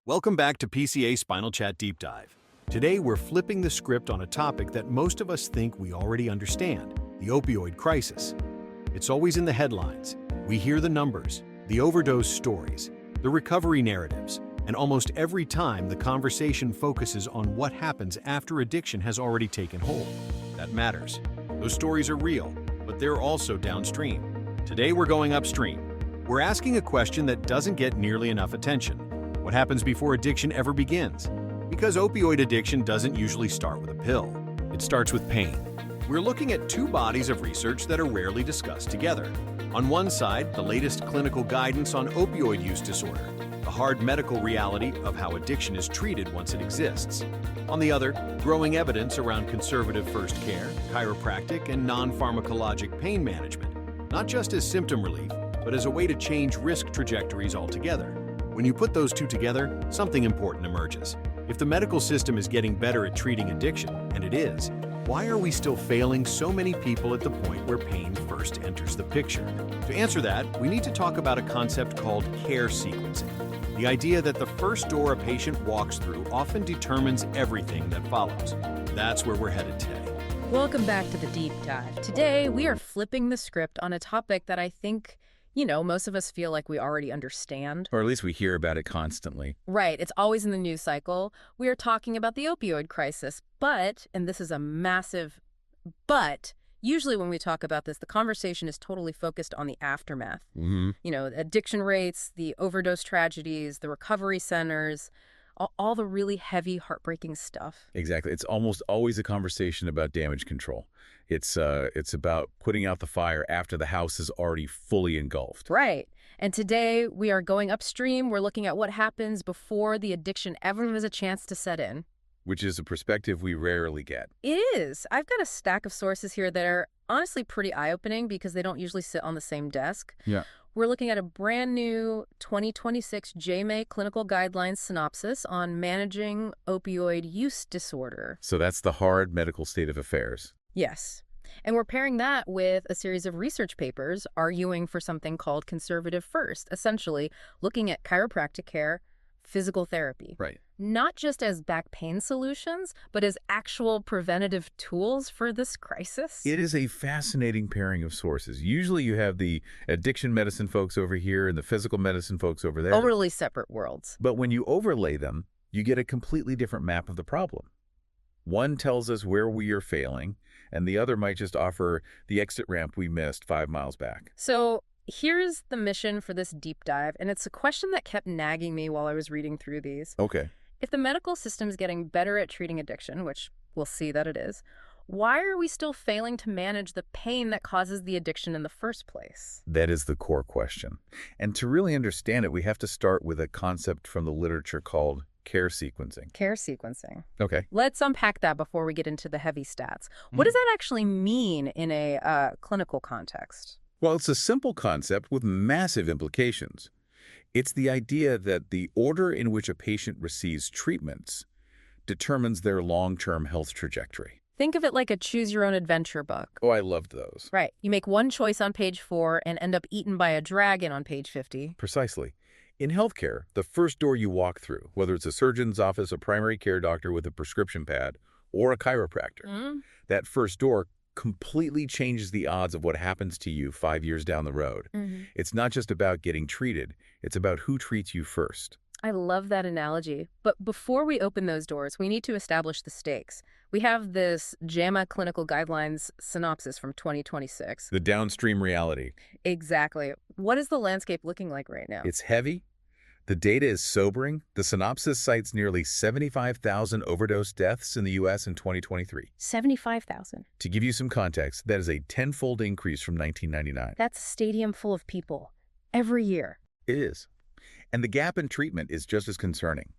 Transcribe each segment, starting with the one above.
Welcome back to PCA Spinal Chat Deep Dive. Today we're flipping the script on a topic that most of us think we already understand, the opioid crisis. It's always in the headlines. We hear the numbers, the overdose stories, the recovery narratives, and almost every time the conversation focuses on what happens after addiction has already taken hold. That matters. Those stories are real, but they're also downstream. Today we're going upstream. We're asking a question that doesn't get nearly enough attention. What happens before addiction ever begins? Because opioid addiction doesn't usually start with a pill. It starts with pain. We're looking at two bodies of research that are rarely discussed together. On one side, the latest clinical guidance on opioid use disorder, the hard medical reality of how addiction is treated once it exists. On the other, growing evidence around conservative first care, chiropractic, and non-pharmacologic pain management, not just as symptom relief, but as a way to change risk trajectories altogether. When you put those two together, something important emerges. If the medical system is getting better at treating addiction, and it is, why are we still failing so many people at the point where pain first enters the picture? To answer that, we need to talk about a concept called care sequencing. The idea that the first door a patient walks through often determines everything that follows. That's where we're headed today. Welcome back to the Deep Dive. Today, we are flipping the script on a topic that I think, most of us feel like we already understand. Or at least we hear about it constantly. Right. It's always in the news cycle. We are talking about the opioid crisis. But, and this is a massive but, usually when we talk about this, the conversation is totally focused on the aftermath. Addiction rates, the overdose tragedies, the recovery centers, all the really heavy, heartbreaking stuff. Exactly. It's almost always a conversation about damage control. It's about putting out the fire after the house is already fully engulfed. Right. And today we are going upstream. We're looking at what happens before the addiction ever has a chance to set in. Which is a perspective we rarely get. It is. I've got a stack of sources here that are honestly pretty eye-opening because they don't usually sit on the same desk. Yeah. We're looking at a brand new 2026 JMA clinical guidelines synopsis on managing opioid use disorder. So that's the hard medical state of affairs. Yes. And we're pairing that with a series of research papers arguing for something called conservative first, essentially looking at chiropractic care, physical therapy. Right. Not just as back pain solutions, but as actual preventative tools for this crisis. It is a fascinating pairing of sources. Usually you have the addiction medicine folks over here and the physical medicine folks over there. Totally separate worlds. But when you overlay them, you get a completely different map of the problem. One tells us where we are failing, and the other might just offer the exit ramp we missed 5 miles back. So here's the mission for this deep dive, and it's a question that kept nagging me while I was reading through these. Okay. If the medical system is getting better at treating addiction, which we'll see that it is, why are we still failing to manage the pain that causes the addiction in the first place? That is the core question. And to really understand it, we have to start with a concept from the literature called care sequencing. Care sequencing. Okay. Let's unpack that before we get into the heavy stats. What does that actually mean in a clinical context? Well, it's a simple concept with massive implications. It's the idea that the order in which a patient receives treatments determines their long-term health trajectory. Think of it like a choose-your-own-adventure book. Oh, I loved those. Right. You make one choice on page 4 and end up eaten by a dragon on page 50. Precisely. In healthcare, the first door you walk through, whether it's a surgeon's office, a primary care doctor with a prescription pad, or a chiropractor, that first door completely changes the odds of what happens to you 5 years down the road. It's not just about getting treated, it's about who treats you first. I love that analogy. But before we open those doors, we need to establish the stakes. We have this JAMA Clinical Guidelines synopsis from 2026. The downstream reality. Exactly. What is the landscape looking like right now? It's heavy. The data is sobering. The synopsis cites nearly 75,000 overdose deaths in the U.S. in 2023. 75,000. To give you some context, that is a tenfold increase from 1999. That's a stadium full of people every year. It is. And the gap in treatment is just as concerning.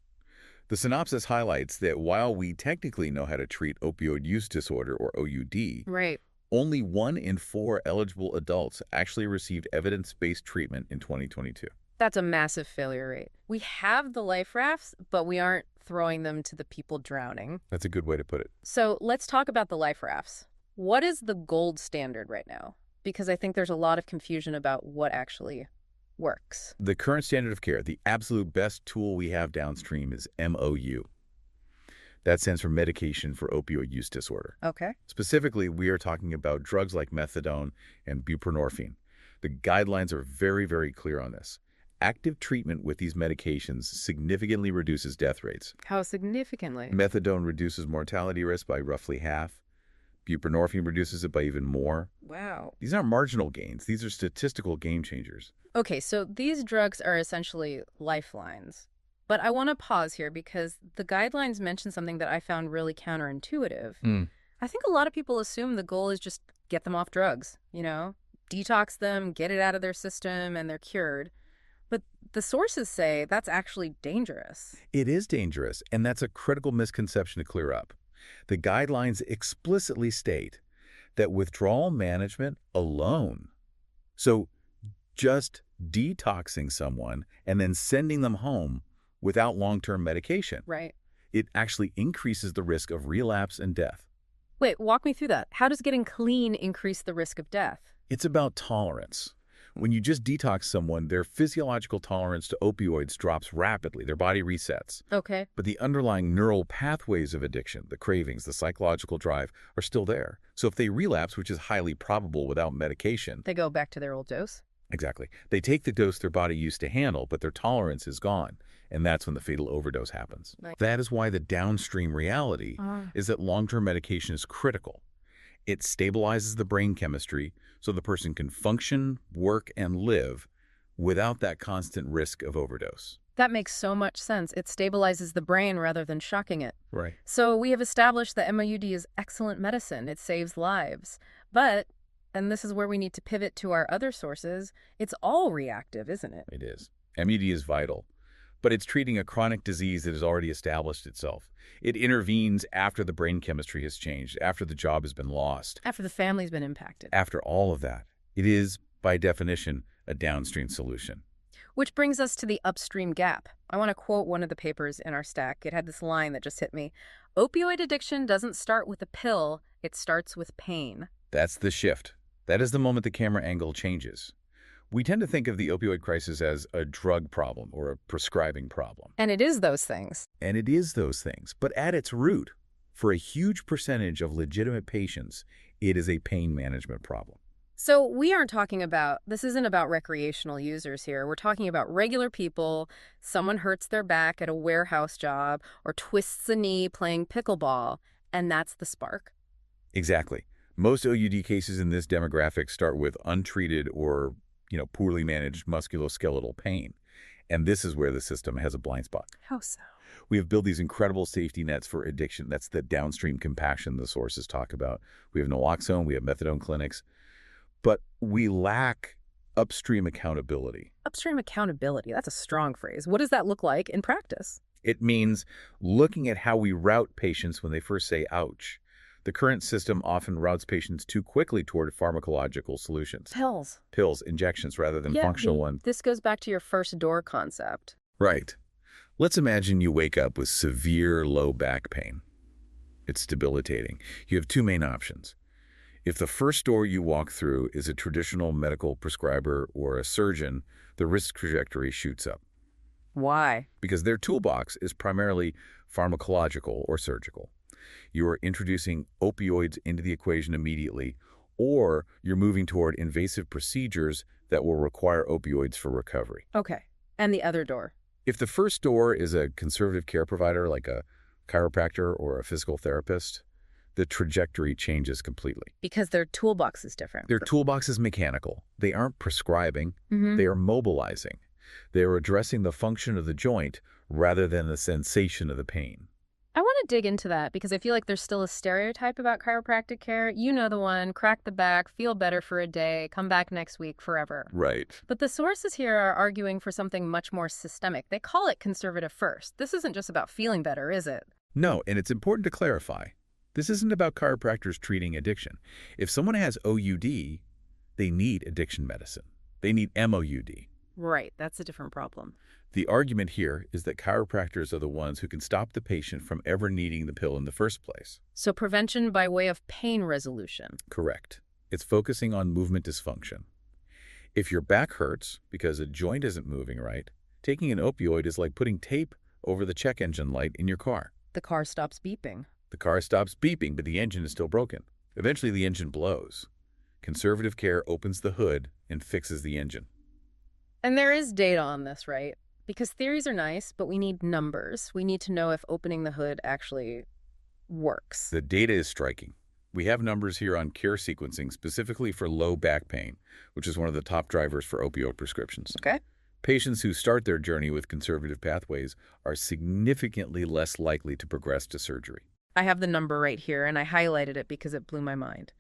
The synopsis highlights that while we technically know how to treat opioid use disorder, or OUD, Right. only 1 in 4 eligible adults actually received evidence-based treatment in 2022. That's a massive failure rate. We have the life rafts, but we aren't throwing them to the people drowning. That's a good way to put it. So let's talk about the life rafts. What is the gold standard right now? Because I think there's a lot of confusion about what actually works? The current standard of care, the absolute best tool we have downstream is MOU. That stands for medication for opioid use disorder. Okay. Specifically, we are talking about drugs like methadone and buprenorphine. The guidelines are very, very clear on this. Active treatment with these medications significantly reduces death rates. How significantly? Methadone reduces mortality risk by roughly half. Buprenorphine reduces it by even more. Wow. These aren't marginal gains. These are statistical game changers. Okay, so these drugs are essentially lifelines. But I want to pause here because the guidelines mention something that I found really counterintuitive. I think a lot of people assume the goal is just get them off drugs, detox them, get it out of their system, and they're cured. But the sources say that's actually dangerous. It is dangerous, and that's a critical misconception to clear up. The guidelines explicitly state that withdrawal management alone, so just detoxing someone and then sending them home without long-term medication, Right. it actually increases the risk of relapse and death. Wait, walk me through that. How does getting clean increase the risk of death? It's about tolerance. When you just detox someone, their physiological tolerance to opioids drops rapidly. Their body resets. Okay. But the underlying neural pathways of addiction, the cravings, the psychological drive, are still there. So if they relapse, which is highly probable without medication, They go back to their old dose? exactly, they take the dose their body used to handle, but their tolerance is gone. And that's when the fatal overdose happens. Right. That is why the downstream reality is that long-term medication is critical. It stabilizes the brain chemistry so the person can function, work, and live without that constant risk of overdose. That makes so much sense. It stabilizes the brain rather than shocking it. Right. So we have established that MOUD is excellent medicine. It saves lives. But, and this is where we need to pivot to our other sources, it's all reactive, isn't it? It is. MUD is vital, but it's treating a chronic disease that has already established itself. It intervenes after the brain chemistry has changed, after the job has been lost. After the family's been impacted. After all of that, it is, by definition, a downstream solution. Which brings us to the upstream gap. I want to quote one of the papers in our stack. It had this line that just hit me. Opioid addiction doesn't start with a pill, it starts with pain. That's the shift. That is the moment the camera angle changes. We tend to think of the opioid crisis as a drug problem or a prescribing problem. And it is those things. And it is those things. But at its root, for a huge percentage of legitimate patients, it is a pain management problem. So we aren't talking about, this isn't about recreational users here. We're talking about regular people. Someone hurts their back at a warehouse job or twists a knee playing pickleball, and that's the spark. Exactly. Most OUD cases in this demographic start with untreated or poorly managed musculoskeletal pain. And this is where the system has a blind spot. How so? We have built these incredible safety nets for addiction. That's the downstream compassion the sources talk about. We have naloxone, we have methadone clinics, but we lack upstream accountability. Upstream accountability, that's a strong phrase. What does that look like in practice? It means looking at how we route patients when they first say, ouch. The current system often routes patients too quickly toward pharmacological solutions. Pills, injections, rather than functional ones. This goes back to your first door concept. Right. Let's imagine you wake up with severe low back pain. It's debilitating. You have two main options. If the first door you walk through is a traditional medical prescriber or a surgeon, the risk trajectory shoots up. Why? Because their toolbox is primarily pharmacological or surgical. You are introducing opioids into the equation immediately, or you're moving toward invasive procedures that will require opioids for recovery. Okay. And the other door? If the first door is a conservative care provider like a chiropractor or a physical therapist, the trajectory changes completely. Because their toolbox is different. Their toolbox is mechanical. They aren't prescribing. They are mobilizing. They are addressing the function of the joint rather than the sensation of the pain. I want to dig into that because I feel like there's still a stereotype about chiropractic care. You know the one, crack the back, feel better for a day, come back next week, forever. Right. But the sources here are arguing for something much more systemic. They call it conservative first. This isn't just about feeling better, is it? No, and it's important to clarify. This isn't about chiropractors treating addiction. If someone has OUD, they need addiction medicine. They need MOUD. Right, that's a different problem. The argument here is that chiropractors are the ones who can stop the patient from ever needing the pill in the first place. So prevention by way of pain resolution. Correct. It's focusing on movement dysfunction. If your back hurts because a joint isn't moving right, taking an opioid is like putting tape over the check engine light in your car. The car stops beeping. The car stops beeping, but the engine is still broken. Eventually, the engine blows. Conservative care opens the hood and fixes the engine. And there is data on this, right? Because theories are nice, but we need numbers. We need to know if opening the hood actually works. The data is striking. We have numbers here on care sequencing specifically for low back pain, which is one of the top drivers for opioid prescriptions. Okay. Patients who start their journey with conservative pathways are significantly less likely to progress to surgery. I have the number right here, and I highlighted it because it blew my mind.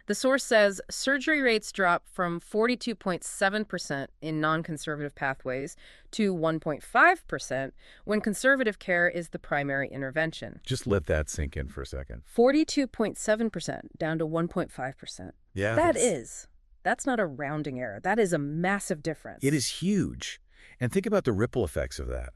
The source says surgery rates drop from 42.7% in non-conservative pathways to 1.5% when conservative care is the primary intervention. Just let that sink in for a second. 42.7% down to 1.5%. Yeah, That's not a rounding error. That is a massive difference. it is huge. And think about the ripple effects of that.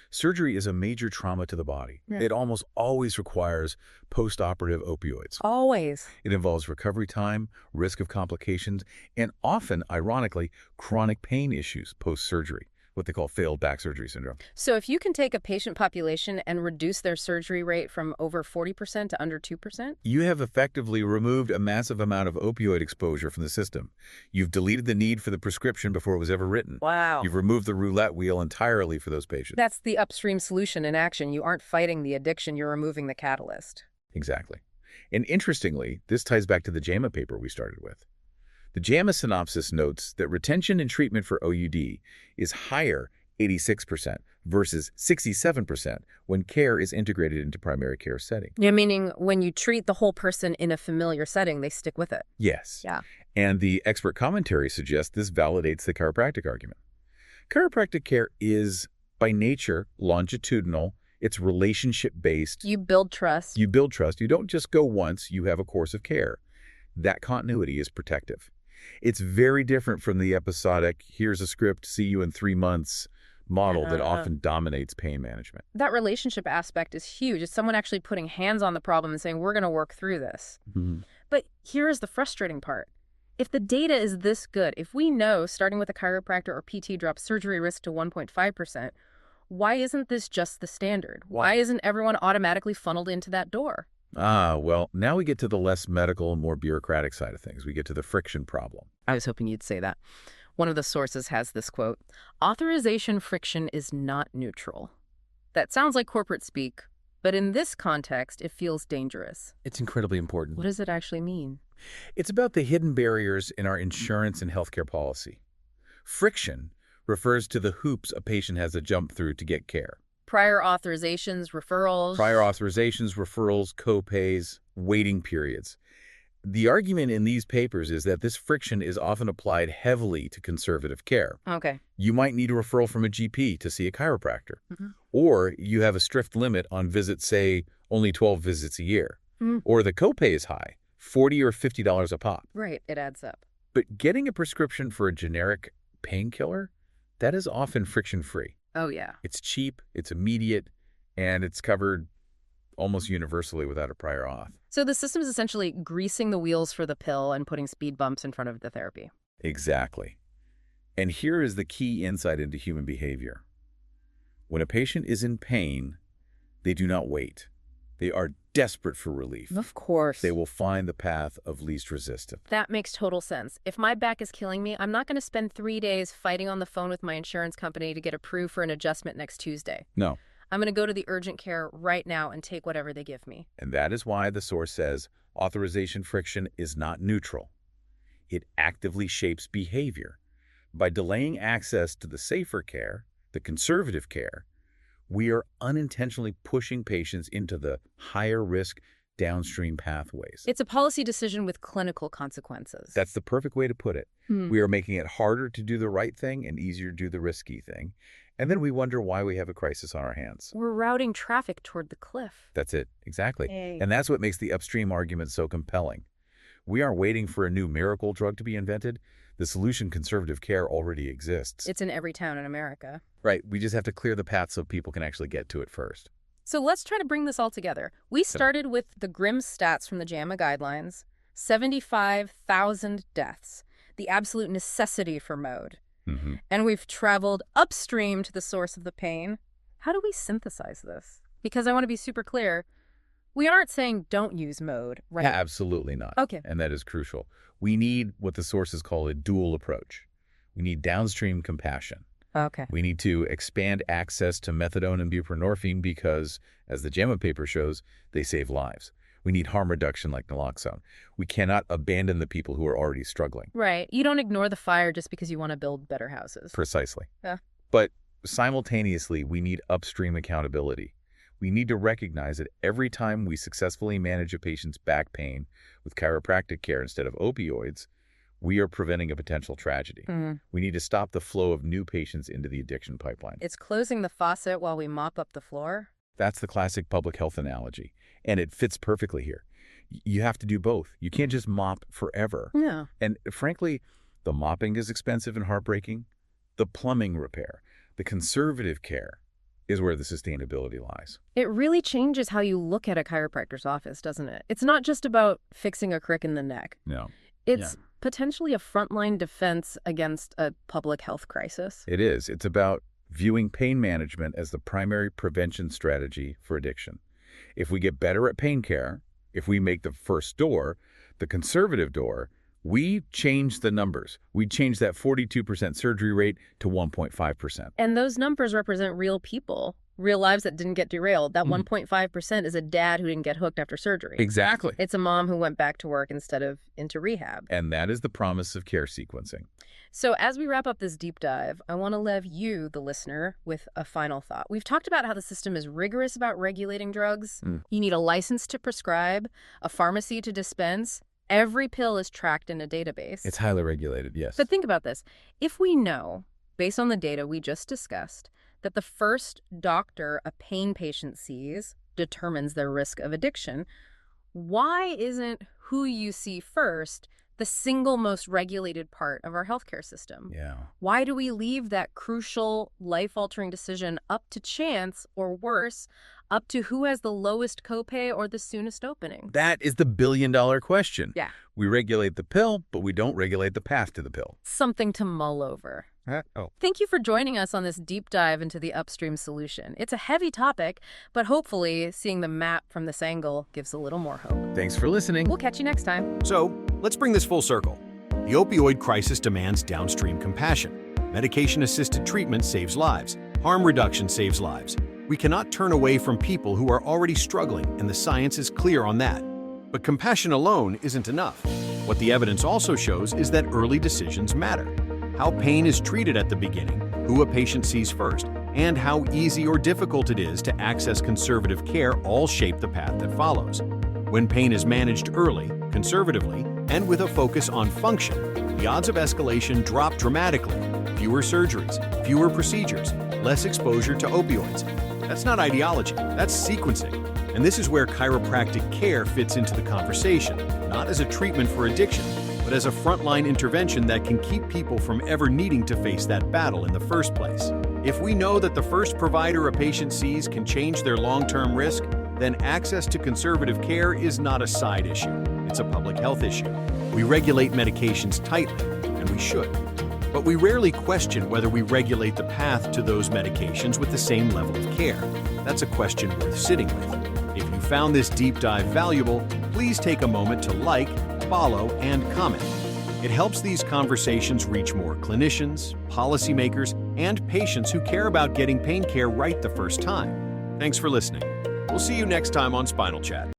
Surgery is a major trauma to the body. Yeah. It almost always requires post-operative opioids. Always. It involves recovery time, risk of complications, and often, ironically, chronic pain issues post-surgery, what they call failed back surgery syndrome. So if you can take a patient population and reduce their surgery rate from over 40% to under 2%? You have effectively removed a massive amount of opioid exposure from the system. You've deleted the need for the prescription before it was ever written. Wow. You've removed the roulette wheel entirely for those patients. That's the upstream solution in action. You aren't fighting the addiction, you're removing the catalyst. Exactly. And interestingly, this ties back to the JAMA paper we started with. The JAMA synopsis notes that retention in treatment for OUD is higher, 86%, versus 67% when care is integrated into primary care setting. Yeah, meaning when you treat the whole person in a familiar setting, they stick with it. Yes. Yeah. And the expert commentary suggests this validates the chiropractic argument. Chiropractic care is, by nature, longitudinal. It's relationship-based. You build trust. You build trust. You don't just go once. You have a course of care. That continuity is protective. It's very different from the episodic, here's a script, see you in 3 months model that often dominates pain management. That relationship aspect is huge. It's someone actually putting hands on the problem and saying, we're going to work through this. Mm-hmm. But here is the frustrating part. If the data is this good, if we know starting with a chiropractor or PT drops surgery risk to 1.5%, why isn't this just the standard? Why isn't everyone automatically funneled into that door? Well, now we get to the less medical and more bureaucratic side of things. We get to the friction problem. I was hoping you'd say that. One of the sources has this quote, authorization friction is not neutral. That sounds like corporate speak, but in this context, it feels dangerous. It's incredibly important. What does it actually mean? It's about the hidden barriers in our insurance and healthcare policy. Friction refers to the hoops a patient has to jump through to get care. Prior authorizations, referrals. Prior authorizations, referrals, co-pays, waiting periods. The argument in these papers is that this friction is often applied heavily to conservative care. Okay. You might need a referral from a GP to see a chiropractor. Mm-hmm. Or you have a strict limit on visits, say, only 12 visits a year. Mm. Or the copay is high, $40 or $50 a pop. Right, it adds up. But getting a prescription for a generic painkiller, that is often friction-free. Oh, yeah. It's cheap, it's immediate, and it's covered almost universally without a prior auth. So the system is essentially greasing the wheels for the pill and putting speed bumps in front of the therapy. Exactly. And here is the key insight into human behavior. When a patient is in pain, they do not wait. They are desperate for relief. Of course. They will find the path of least resistance. That makes total sense. If my back is killing me, I'm not going to spend 3 days fighting on the phone with my insurance company to get approved for an adjustment next Tuesday. No. I'm going to go to the urgent care right now and take whatever they give me. And that is why the source says authorization friction is not neutral. It actively shapes behavior. By delaying access to the safer care, the conservative care, we are unintentionally pushing patients into the higher risk downstream pathways. It's a policy decision with clinical consequences. That's the perfect way to put it. We are making it harder to do the right thing and easier to do the risky thing. And then we wonder why we have a crisis on our hands. We're routing traffic toward the cliff. That's it. Exactly. Hey. And that's what makes the upstream argument so compelling. We aren't waiting for a new miracle drug to be invented. The solution, conservative care, already exists. It's in every town in America. Right. We just have to clear the path so people can actually get to it first. So let's try to bring this all together. We started with the grim stats from the JAMA guidelines, 75,000 deaths. the absolute necessity for mode. Mm-hmm. And we've traveled upstream to the source of the pain. How do we synthesize this? Because I want to be super clear. We aren't saying don't use mode, right? Yeah, absolutely not. Okay. And that is crucial. We need what the sources call a dual approach. We need downstream compassion. Okay. We need to expand access to methadone and buprenorphine because, as the JAMA paper shows, they save lives. We need harm reduction like naloxone. We cannot abandon the people who are already struggling. Right. You don't ignore the fire just because you want to build better houses. Precisely. Yeah. But simultaneously, we need upstream accountability. We need to recognize that every time we successfully manage a patient's back pain with chiropractic care instead of opioids, we are preventing a potential tragedy. We need to stop the flow of new patients into the addiction pipeline. It's closing the faucet while we mop up the floor. That's the classic public health analogy, and it fits perfectly here. You have to do both. You can't just mop forever. Yeah. And frankly, the mopping is expensive and heartbreaking. The plumbing repair, the conservative care, is where the sustainability lies. It really changes how you look at a chiropractor's office, doesn't it? It's not just about fixing a crick in the neck. No. It's potentially a frontline defense against a public health crisis. It is. It's about viewing pain management as the primary prevention strategy for addiction. If we get better at pain care, if we make the first door, the conservative door, we change the numbers. We change that 42% surgery rate to 1.5%. And those numbers represent real people, real lives that didn't get derailed. That 1.5% is a dad who didn't get hooked after surgery. Exactly. It's a mom who went back to work instead of into rehab. And that is the promise of care sequencing. So as we wrap up this deep dive, I want to leave you, the listener, with a final thought. We've talked about how the system is rigorous about regulating drugs. You need a license to prescribe, a pharmacy to dispense. Every pill is tracked in a database. It's highly regulated, yes. But think about this. If we know, based on the data we just discussed, that the first doctor a pain patient sees determines their risk of addiction, why isn't who you see first the single most regulated part of our healthcare system? Yeah. Why do we leave that crucial, life-altering decision up to chance, or worse, up to who has the lowest copay or the soonest opening? That is the billion-dollar question. Yeah. We regulate the pill, but we don't regulate the path to the pill. Something to mull over. Thank you for joining us on this deep dive into the upstream solution. It's a heavy topic, but hopefully seeing the map from this angle gives a little more hope. Thanks for listening. We'll catch you next time. So, let's bring this full circle. The opioid crisis demands downstream compassion. Medication-assisted treatment saves lives. Harm reduction saves lives. We cannot turn away from people who are already struggling, and the science is clear on that. But compassion alone isn't enough. What the evidence also shows is that early decisions matter. How pain is treated at the beginning, who a patient sees first, and how easy or difficult it is to access conservative care all shape the path that follows. When pain is managed early, conservatively, and with a focus on function, the odds of escalation drop dramatically. Fewer surgeries, fewer procedures, less exposure to opioids. That's not ideology, that's sequencing. And this is where chiropractic care fits into the conversation, not as a treatment for addiction, but as a frontline intervention that can keep people from ever needing to face that battle in the first place. If we know that the first provider a patient sees can change their long-term risk, then access to conservative care is not a side issue. It's a public health issue. We regulate medications tightly, and we should. But we rarely question whether we regulate the path to those medications with the same level of care. That's a question worth sitting with. If you found this deep dive valuable, please take a moment to like, follow, and comment. It helps these conversations reach more clinicians, policymakers, and patients who care about getting pain care right the first time. Thanks for listening. We'll see you next time on Spinal Chat.